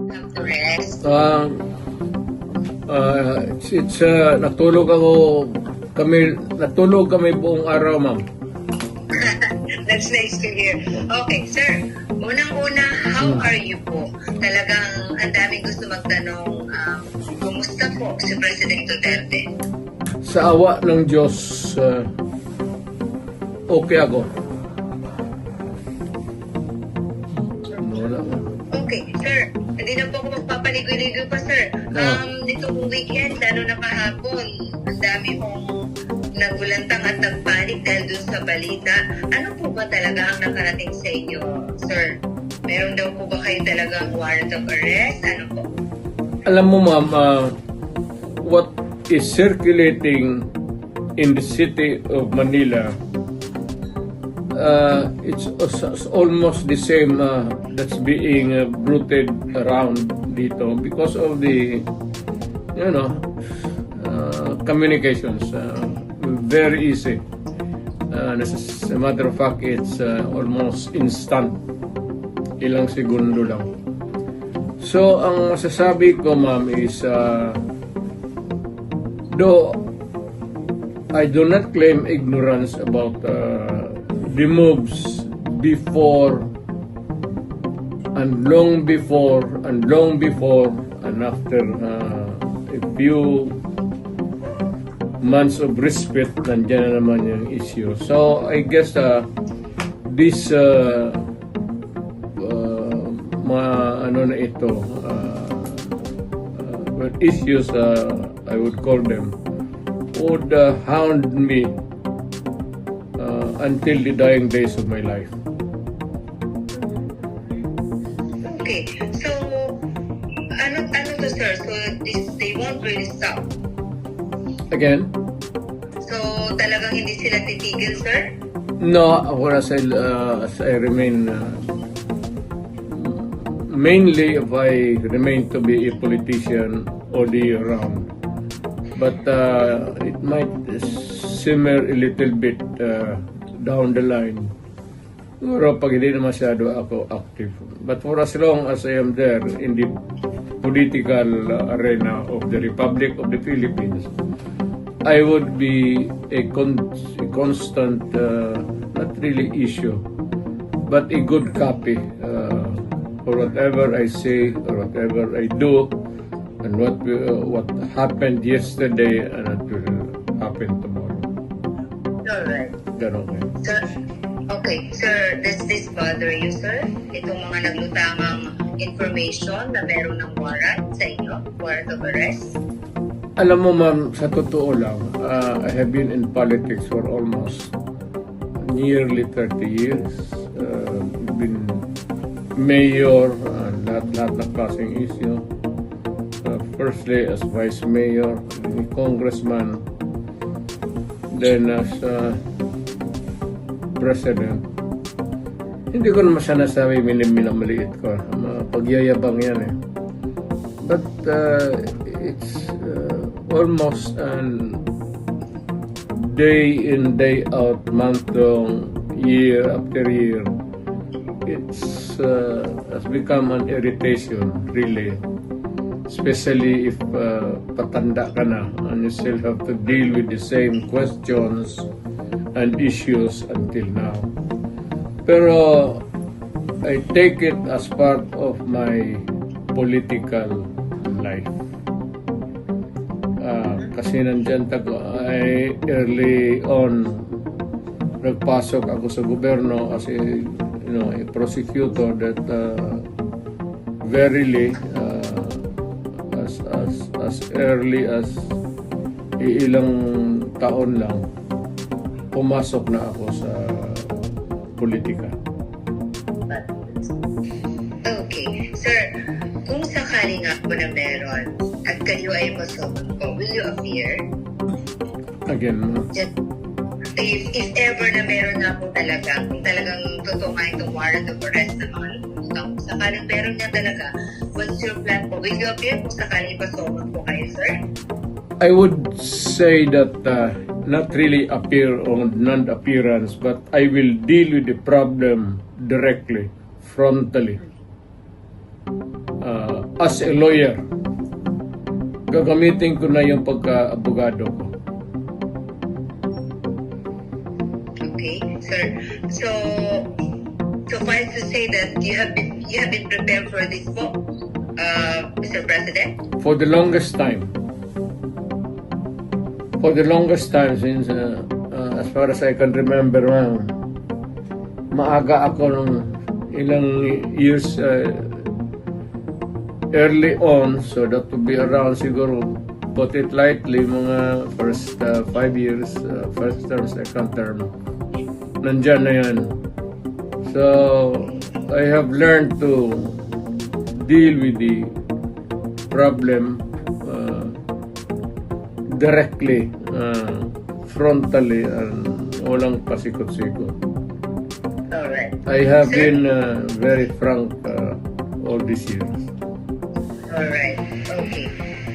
Have to rest. Natulog kami buong araw, ma'am. That's nice to hear. Okay, sir. Unang-una, how are you po? Talagang ang daming gusto magtanong, kumusta po si President Duterte? Sa awa ng Diyos, okay ako. Wala. Okay, sir. Hindi na po ako magpapaligoy-ligoy pa, sir. Nitong weekend, lalo na kahapon, ang dami mong nagulantang at nagpanik dahil dun sa balita. Ano po ba talaga ang nakarating sa inyo, sir? Meron daw po ba kayo talagang warrant of arrest? Ano po? Alam mo, ma'am, what is circulating in the city of Manila, it's almost the same that's being bruited around dito because of the, communications. Very easy. As a matter of fact, it's almost instant. Ilang segundo lang. So, ang masasabi ko, ma'am, is though I do not claim ignorance about the moves before and long before and after a few months of respite, nandiyan na naman yung issue. So, I guess this issues, I would call them, would hound me until the dying days of my life. Okay, so ano to, sir? So they won't really stop. Again? So talagang hindi sila titigil, sir? No, as I remain, mainly if I remain to be a politician all the year round. But it might simmer a little bit down the line. Siguro pag hindi na masyado ako active. But for as long as I am there in the political arena of the Republic of the Philippines, I would be a constant, not really issue, but a good copy for whatever I say or whatever I do, and what happened yesterday and what will happen tomorrow. Alright. Ganon eh. Sir, okay, sir, does this bother you, sir? Itong mga naglutangang information na meron ng warrant sa inyo, warrant of arrest? Alam mo, ma'am, sa totoo lang, I have been in politics for almost nearly 30 years. Been mayor, lahat ng klaseng issue. Firstly, as vice mayor, congressman, then as president. Hindi ko naman siya nasabi minamaliit ko. Pagyayabang yan eh. But it's almost an day in, day out, month long, year after year. It's has become an irritation, really. Especially if patanda ka na and you still have to deal with the same questions and issues until now. Pero I take it as part of my political life. Kasi nandyan ay early on nagpasok ako sa gobyerno as a prosecutor that verily as early as ilang taon lang pumasok na ako sa politika. Okay, sir, kung sakali nga po na meron at kayo ay masumot po, will you appear? Again, If ever na meron na po talaga, kung talagang totoo nga itong warrant of arrest na mga lumutang, kung sakaling meron niya talaga, what's your plan po? Will you appear kung sakaling ipasumot po kayo, sir? I would say that not really appear on non-appearance, but I will deal with the problem directly, frontally. as a lawyer. Gagamitin ko na yung pagka-abogado ko. Okay, sir. So far as to say that you have been prepared for this po, Mr. President? For the longest time. For the longest time since, as far as I can remember, maaga ako ng ilang years early on, so that would be around siguro, put it lightly, mga first 5 years, first term, second term, nandyan na yan. So, I have learned to deal with the problem directly, frontally, and walang pasikot-sikot. Alright. I have been very frank all these years. Alright. Okay.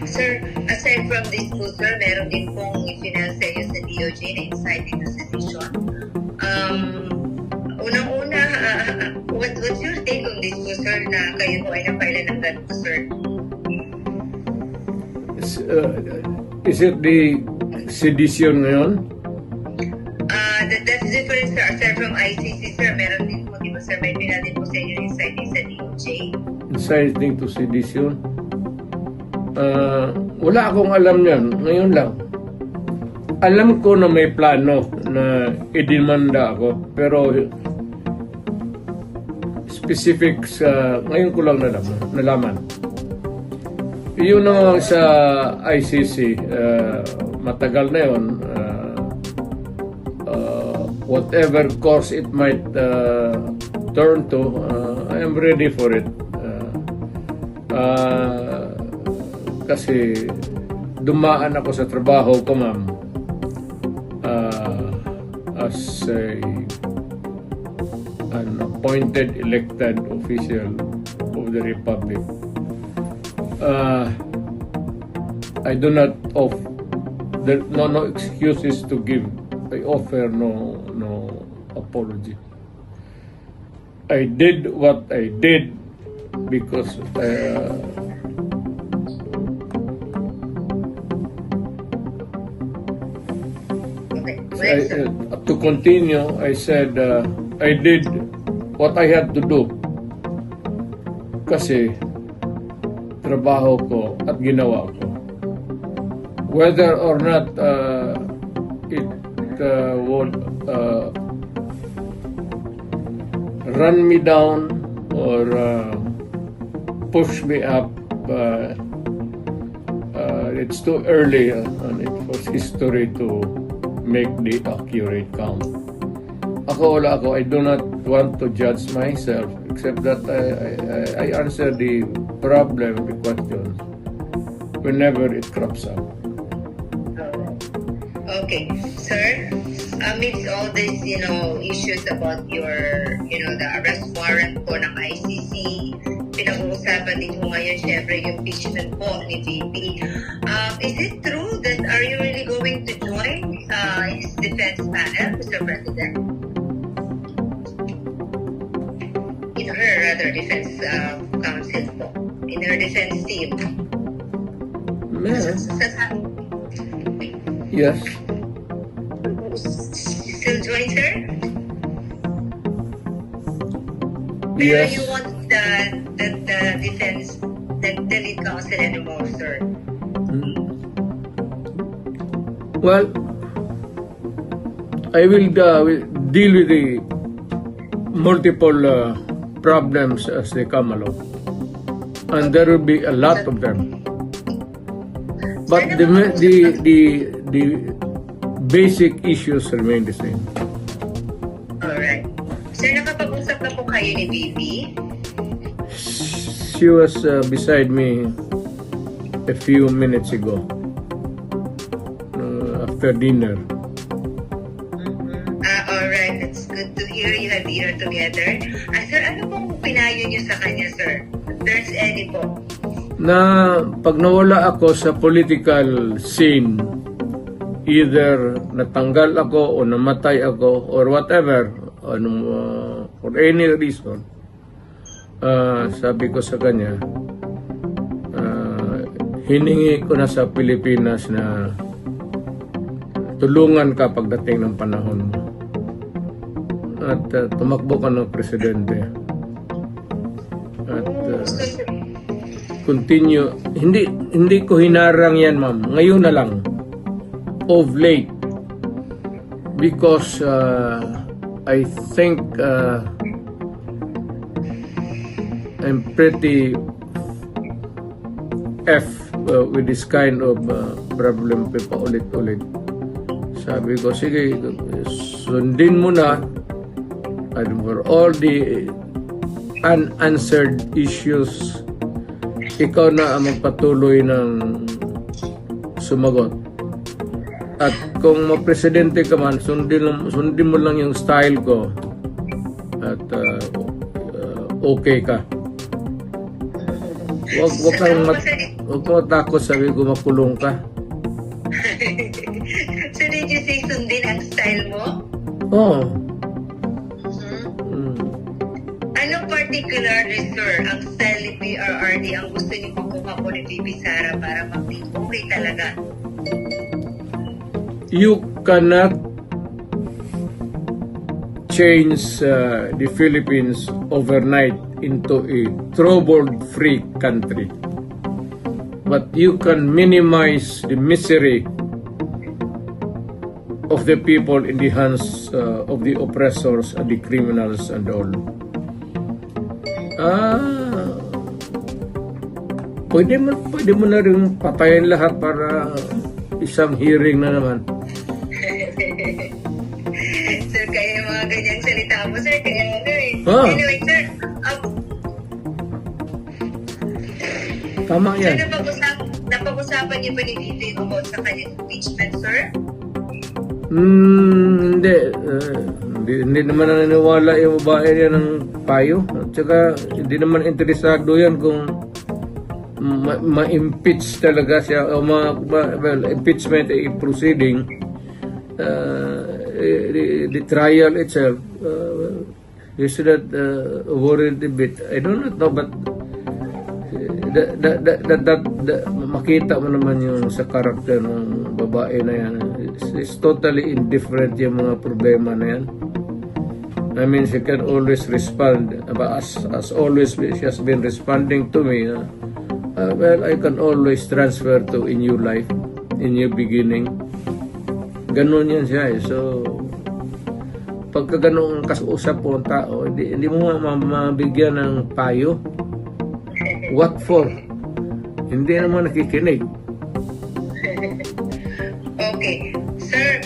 Sir, aside from this po, sir, meron din pong ipinal sa iyo sa DOJ na inciting to sedition. Unang-una, what's your take on this po, sir, na kayo po ay napailan ng ganito, sir? Is it the sedition ngayon? That's different, sir. Aside from ICC, sir, meron din po, di ba, sir, may pinal din po sa inyo inciting sa DOJ? Inciting to sedition? Wala akong alam yan. Ngayon lang. Alam ko na may plano na idemanda ako, pero specifics ngayon ko lang nalaman. Yun naman sa ICC, matagal na yun. Whatever course it might turn to, I am ready for it. Kasi dumaan ako sa trabaho ko, ma'am, as an appointed elected official of the Republic. I do not there no excuses to give. I offer no apology. I did what I did because to continue, I said I did what I had to do kasi trabaho ko at ginawa ko. Whether or not it would run me down or push me up, it's too early and it was history to make the accurate count. I do not want to judge myself, except that I answer the problem, the questions, whenever it crops up. Okay, sir, amidst all these, issues about your, the arrest warrant po ng ICC, pinag-uusapan din po ngayon, syempre, yung impeachment po ni VP. Is it true that are you really going to join his defense panel, Mr. President? In her, rather, defense counsel po. In her defense team. Yes. Still join, sir? Pero Yes. you want the defense, the lead counsel anymore, sir? Well, I will deal with the multiple problems as they come along, and there will be a lot of them. But the basic issues remain the same. Alright. Sir, nakapag-usap na po kayo ni VP? She was beside me a few minutes ago after dinner. Alright. That's good to hear you had dinner together. Sir, ano pong pinayo niyo sa kanya, sir? If there's any po. Na pag nawala ako sa political scene, either natanggal ako o namatay ako or whatever, for any reason, sabi ko sa kanya, hiningi ko na sa Pilipinas na tulungan ka pagdating ng panahon mo. At tumakbo ka ng presidente. At continue. Hindi ko hinarang yan, ma'am. Ngayon na lang. Of late. Because I think I'm pretty with this kind of problem pa ulit-ulit. Sabi ko, sige, sundin mo na for all the unanswered issues, ikaw na ang magpatuloy ng sumagot. At kung mapresidente ka man, sundin mo lang yung style ko at okay ka. Huwag kang matakot, sabi ko, makulong ka. So did you say sundin ang style mo? Oo. Anong particularly, sir, ang style ni PRRD ang gusto niyo makuha po ni VP Sara para okay talaga? You cannot change the Philippines overnight into a trouble-free country. But you can minimize the misery of the people in the hands of the oppressors and the criminals and all. Pwede mo na rin patayin lahat para isang hearing na naman. Sir, kaya yung mga ganyang salita mo, sir, kaya ano eh. Anyway, sir, tama yan. sir, napag-usapan niyo ba ni VP about sa kanyang impeachment, sir? Hindi naman naniniwala yung babae niya ng payo. At saka hindi naman interesado yan kung ma-impeach talaga siya o impeachment proceeding. The trial itself, you should not worried a bit. I don't know, but makita mo naman yung sa karakter ng babae na yan. It's totally indifferent yung mga problema na yan. I mean, she can always respond. But as always, she has been responding to me. Well, I can always transfer to a new life, a new beginning. Ganon yan siya eh. So, pagka ganun kausap po ang tao, hindi mo mabigyan ng payo. What for? Hindi naman nakikinig. Okay. Sir,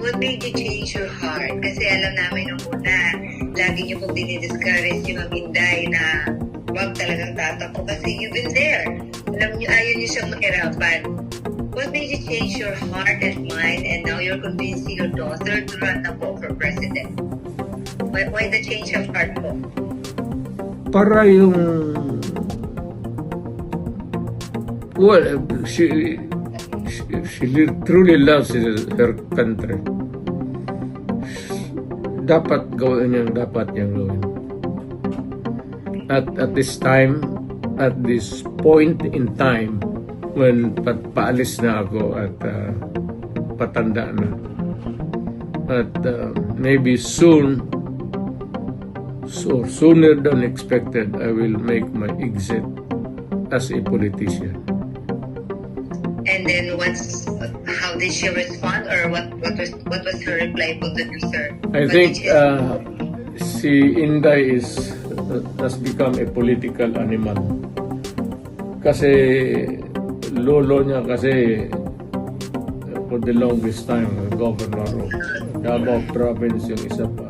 what made you change your heart? Kasi alam namin nung una, lagi niyo pong dinidiscourage yung mga Inday na wag talagang tatakbo kasi you've been there. Alam niyo, ayaw niyo siyang mahirapan. What made you change your heart and mind and now you're convincing your daughter to run na po for president? Why the change of heart po? Para yung she truly loves her country. Dapat gawin niyang gawin. At this time, at this point in time, when paalis na ako at patanda na, at maybe soon, so sooner than expected, I will make my exit as a politician. And then how did she respond, or what was her reply po to you, sir? I think si Inday has become a political animal. Kasi lolo niya for the longest time governor of Davao province yung isa pa.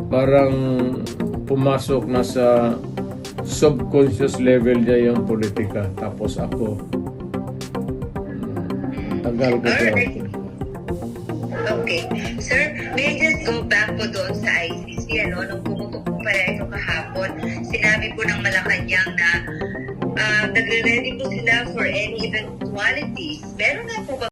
Parang pumasok na sa subconscious level niya yung politika. Tapos ako, tagal ko pa. Okay. Sir, may I just go back po doon sa ICC, nung pumutok po pala ito kahapon, sinabi po ng Malacanang na nagre-ready po sila for any eventualities. Meron na po ba